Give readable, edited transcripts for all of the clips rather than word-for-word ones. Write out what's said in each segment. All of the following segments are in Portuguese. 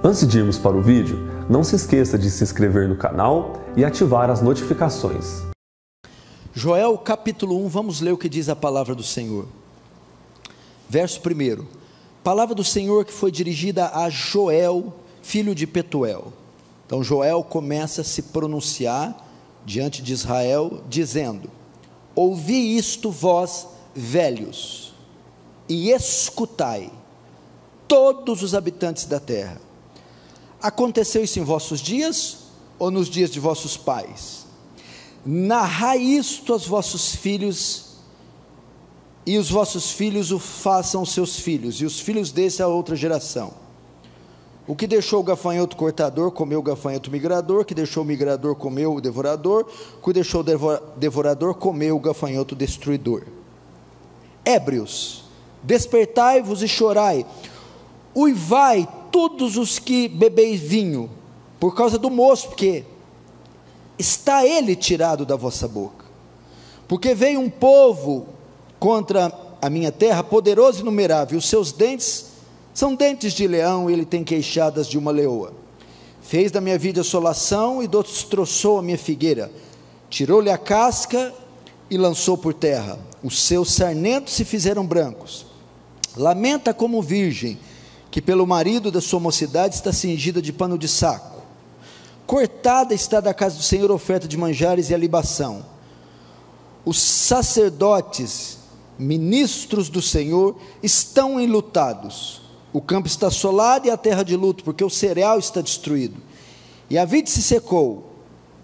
Antes de irmos para o vídeo, não se esqueça de se inscrever no canal e ativar as notificações. Joel capítulo 1, vamos ler o que diz a palavra do Senhor. Verso 1, palavra do Senhor que foi dirigida a Joel, filho de Petuel. Então Joel começa a se pronunciar diante de Israel, dizendo: ouvi isto vós velhos, e escutai, todos os habitantes da terra. Aconteceu isso em vossos dias, ou nos dias de vossos pais? Narrai isto aos vossos filhos, e os vossos filhos o façam aos seus filhos, e os filhos desse a outra geração. O que deixou o gafanhoto cortador, comeu o gafanhoto migrador, que deixou o migrador, comeu o devorador, que deixou o devorador, comeu o gafanhoto destruidor. Ébrios, despertai-vos e chorai, uivai todos os que bebeis vinho, por causa do moço, porque está ele tirado da vossa boca. Porque veio um povo contra a minha terra, poderoso e inumerável, os seus dentes são dentes de leão, e ele tem queixadas de uma leoa. Fez da minha vida assolação e destroçou a minha figueira, tirou-lhe a casca e lançou por terra, os seus sarmentos se fizeram brancos. Lamenta como virgem, que pelo marido da sua mocidade está cingida de pano de saco. Cortada está da casa do Senhor a oferta de manjares e a libação. Os sacerdotes, ministros do Senhor, estão enlutados. O campo está assolado e a terra de luto, porque o cereal está destruído. E a vide se secou,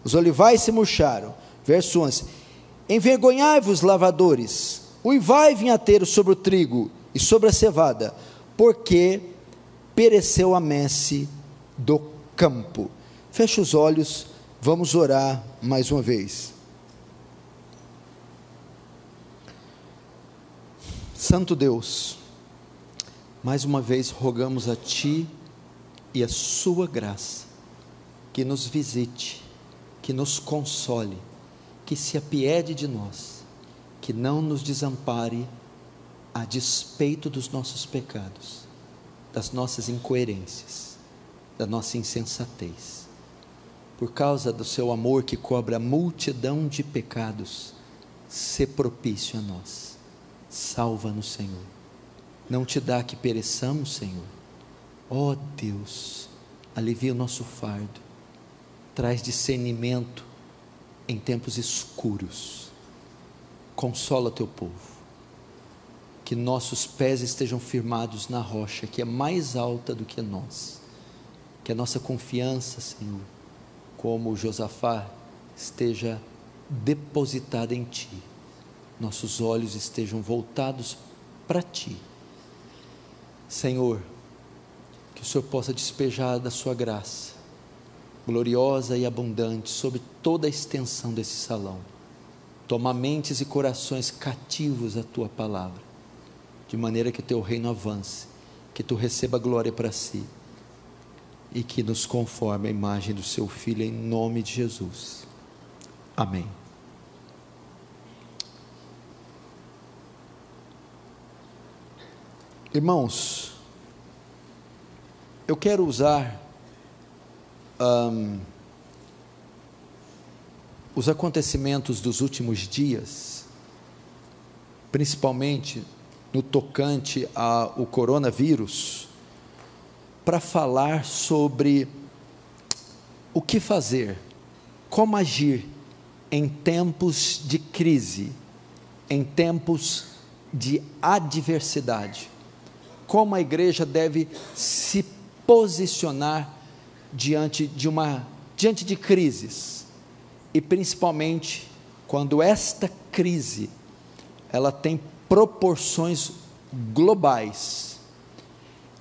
os olivais se murcharam. Verso 11: envergonhai-vos, lavradores, uivai vinhateiros sobre o trigo e sobre a cevada, porque pereceu a messe do campo. Feche os olhos, vamos orar mais uma vez. Santo Deus, mais uma vez rogamos a Ti e a Sua graça, que nos visite, que nos console, que se apiede de nós, que não nos desampare a despeito dos nossos pecados, das nossas incoerências, da nossa insensatez. Por causa do Seu amor que cobre a multidão de pecados, sê propício a nós. Salva-nos, Senhor. Não te dá que pereçamos, Senhor. Ó Deus, alivia o nosso fardo, traz discernimento em tempos escuros, consola teu povo, que nossos pés estejam firmados na rocha, que é mais alta do que nós, que a nossa confiança, Senhor, como Josafá, esteja depositada em Ti, nossos olhos estejam voltados para Ti. Senhor, que o Senhor possa despejar da sua graça, gloriosa e abundante, sobre toda a extensão desse salão. Toma mentes e corações cativos à Tua palavra, de maneira que o Teu reino avance, que Tu receba glória para Si, e que nos conforme a imagem do Seu Filho, em nome de Jesus. Amém. Irmãos, eu quero usar os acontecimentos dos últimos dias, principalmente no tocante ao coronavírus, para falar sobre o que fazer, como agir em tempos de crise, em tempos de adversidade, como a igreja deve se posicionar diante de crises, e principalmente quando esta crise ela tem proporções globais,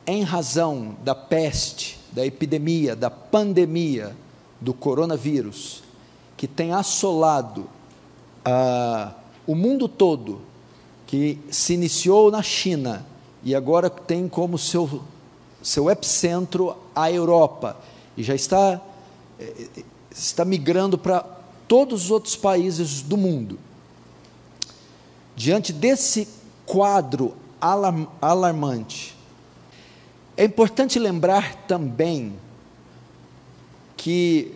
em razão da peste, da epidemia, da pandemia do coronavírus, que tem assolado o mundo todo, que se iniciou na China e agora tem como seu epicentro a Europa, e já está migrando para todos os outros países do mundo. Diante desse quadro alarmante, É importante lembrar também que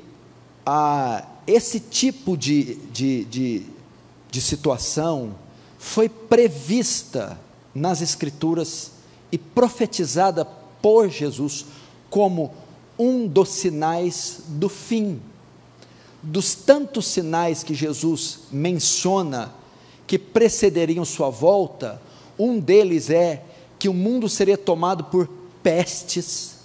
esse tipo de situação foi prevista nas Escrituras e profetizada por Jesus como um dos sinais do fim. Dos tantos sinais que Jesus menciona que precederiam sua volta, um deles é que o mundo seria tomado por pestes,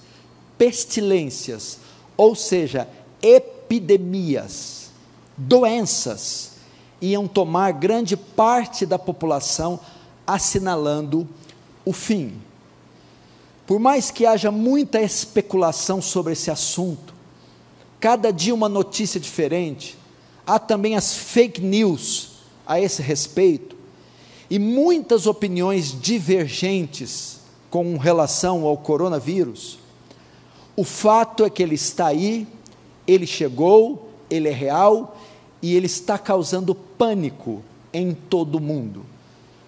pestilências, ou seja, epidemias, doenças, iam tomar grande parte da população, assinalando o fim. Por mais que haja muita especulação sobre esse assunto, cada dia uma notícia diferente, há também as fake news a esse respeito, e muitas opiniões divergentes com relação ao coronavírus. O fato é que ele está aí, ele chegou, ele é real, e ele está causando pânico em todo o mundo.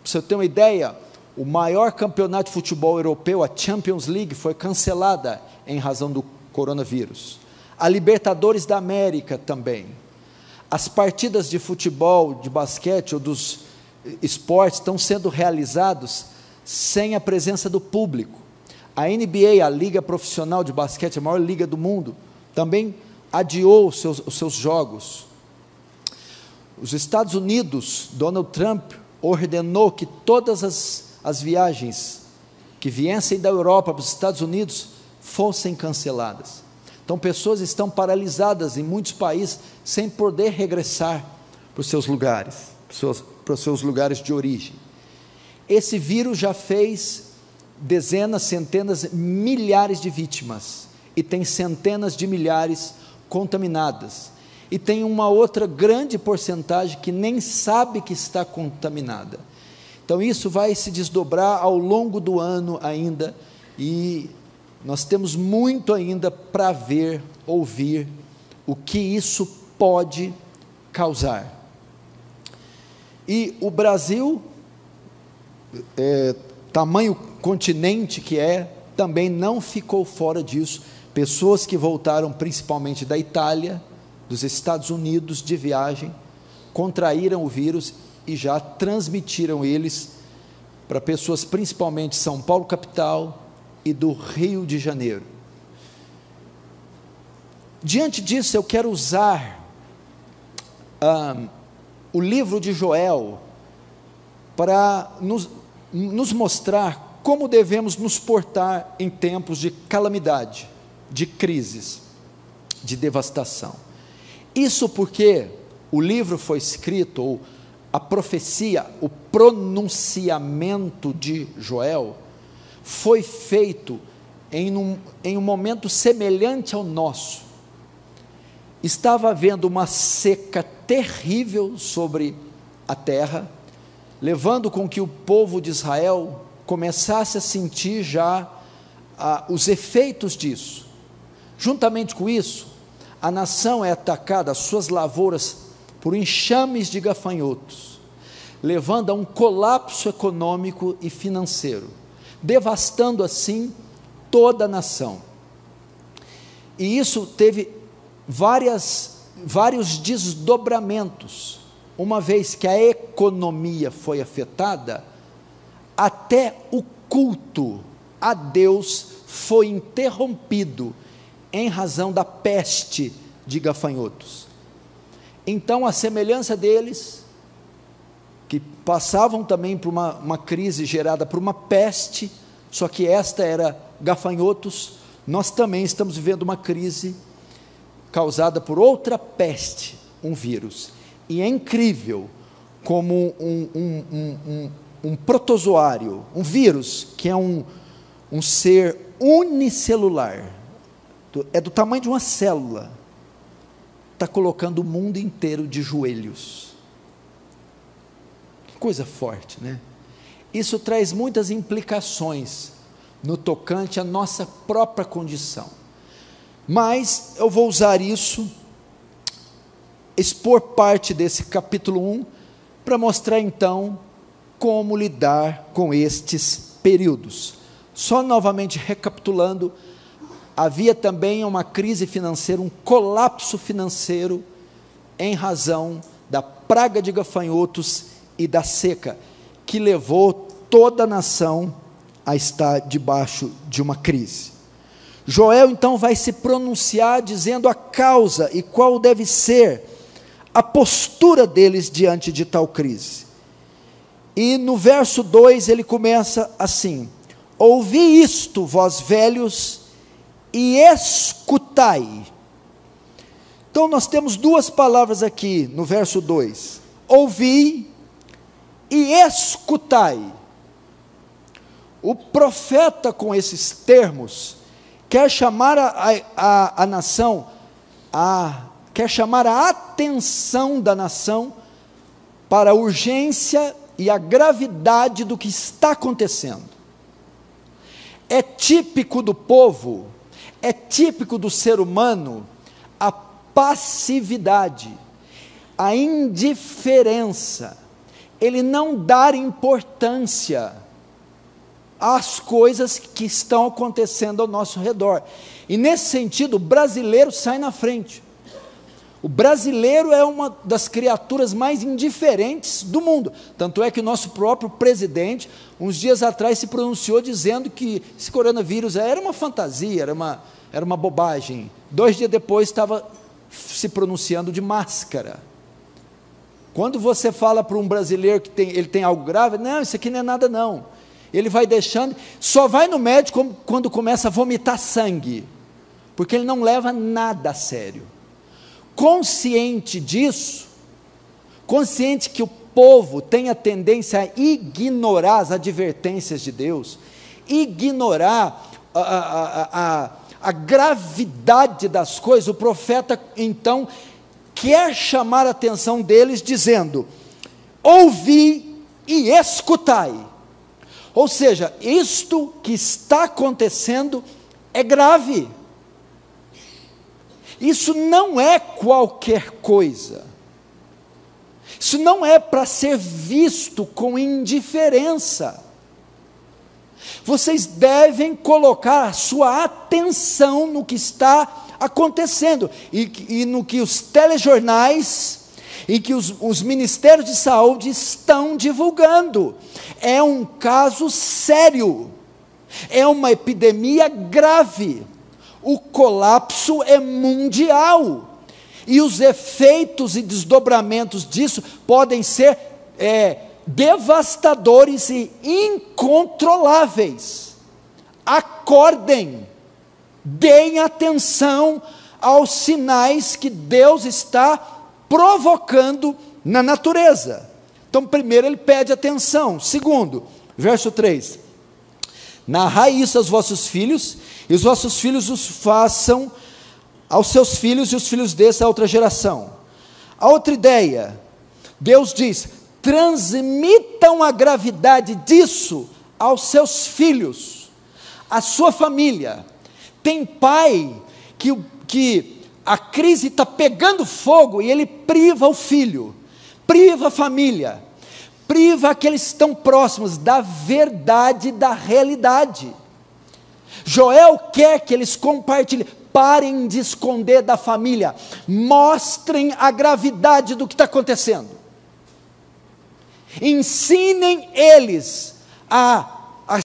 Para você ter uma ideia, o maior campeonato de futebol europeu, a Champions League, foi cancelada em razão do coronavírus. A Libertadores da América também. As partidas de futebol, de basquete ou dos esportes estão sendo realizados sem a presença do público. A NBA, a liga profissional de basquete, a maior liga do mundo, também adiou os seus jogos. Os Estados Unidos, Donald Trump ordenou que todas as viagens que viessem da Europa para os Estados Unidos fossem canceladas. Então, pessoas estão paralisadas em muitos países, sem poder regressar para os seus lugares, para os seus lugares de origem. Esse vírus já fez dezenas, centenas, milhares de vítimas, e tem centenas de milhares contaminadas, e tem uma outra grande porcentagem que nem sabe que está contaminada. Então, isso vai se desdobrar ao longo do ano ainda, e nós temos muito ainda para ver, ouvir, o que isso pode causar. E o Brasil, tamanho continente que é, também não ficou fora disso. Pessoas que voltaram principalmente da Itália, dos Estados Unidos, de viagem, contraíram o vírus e já transmitiram eles para pessoas principalmente de São Paulo capital e do Rio de Janeiro. Diante disso, eu quero usar o livro de Joel para nos mostrar como devemos nos portar em tempos de calamidade, de crises, de devastação. Isso porque o livro foi escrito, ou a profecia, o pronunciamento de Joel, foi feito em um momento semelhante ao nosso. Estava havendo uma seca terrível sobre a terra, levando com que o povo de Israel começasse a sentir já os efeitos disso. Juntamente com isso, a nação é atacada, as suas lavouras, por enxames de gafanhotos, levando a um colapso econômico e financeiro, devastando assim toda a nação. E isso teve vários desdobramentos. Uma vez que a economia foi afetada, até o culto a Deus foi interrompido em razão da peste de gafanhotos. Então, a semelhança deles, que passavam também por uma crise gerada por uma peste, só que esta era gafanhotos, nós também estamos vivendo uma crise causada por outra peste, um vírus. E é incrível como um protozoário, um vírus, que é um ser unicelular, é do tamanho de uma célula, está colocando o mundo inteiro de joelhos. Que coisa forte, né? Isso traz muitas implicações no tocante à nossa própria condição. Mas eu vou usar isso, expor parte desse capítulo 1, para mostrar então como lidar com estes períodos. Só novamente recapitulando, havia também uma crise financeira, um colapso financeiro, em razão da praga de gafanhotos e da seca, que levou toda a nação a estar debaixo de uma crise. Joel então vai se pronunciar dizendo a causa e qual deve ser a postura deles diante de tal crise. E no verso 2 ele começa assim: ouvi isto, vós velhos, e escutai. Então nós temos duas palavras aqui no verso 2: ouvi e escutai. O profeta, com esses termos, quer chamar a nação, quer chamar a atenção da nação para a urgência e a gravidade do que está acontecendo. É típico do povo, é típico do ser humano, a passividade, a indiferença, ele não dar importância às coisas que estão acontecendo ao nosso redor. E nesse sentido, o brasileiro sai na frente. O brasileiro é uma das criaturas mais indiferentes do mundo. Tanto é que o nosso próprio presidente, uns dias atrás, se pronunciou dizendo que esse coronavírus era uma fantasia, era uma bobagem. 2 dias depois estava se pronunciando de máscara. Quando você fala para um brasileiro que ele tem algo grave, não, isso aqui não é nada não. Ele vai deixando, só vai no médico quando começa a vomitar sangue, porque ele não leva nada a sério. Consciente disso, consciente que o povo tem a tendência a ignorar as advertências de Deus, ignorar a gravidade das coisas, o profeta então quer chamar a atenção deles dizendo: ouvi e escutai. Ou seja, isto que está acontecendo é grave. Isso não é qualquer coisa. Isso não é para ser visto com indiferença. Vocês devem colocar a sua atenção no que está acontecendo e no que os telejornais e que os ministérios de saúde estão divulgando. É um caso sério, é uma epidemia grave, o colapso é mundial, e os efeitos e desdobramentos disso podem ser devastadores e incontroláveis. Acordem, deem atenção aos sinais que Deus está provocando na natureza. Então, primeiro ele pede atenção. Segundo, verso 3: narrai isso aos vossos filhos, e os vossos filhos os façam aos seus filhos, e os filhos dessa a outra geração. A outra ideia, Deus diz: transmitam a gravidade disso aos seus filhos, à sua família. Tem pai que a crise está pegando fogo e ele priva o filho, priva a família, priva aqueles que estão próximos da verdade, da realidade. Joel quer que eles compartilhem, parem de esconder da família, mostrem a gravidade do que está acontecendo, ensinem eles a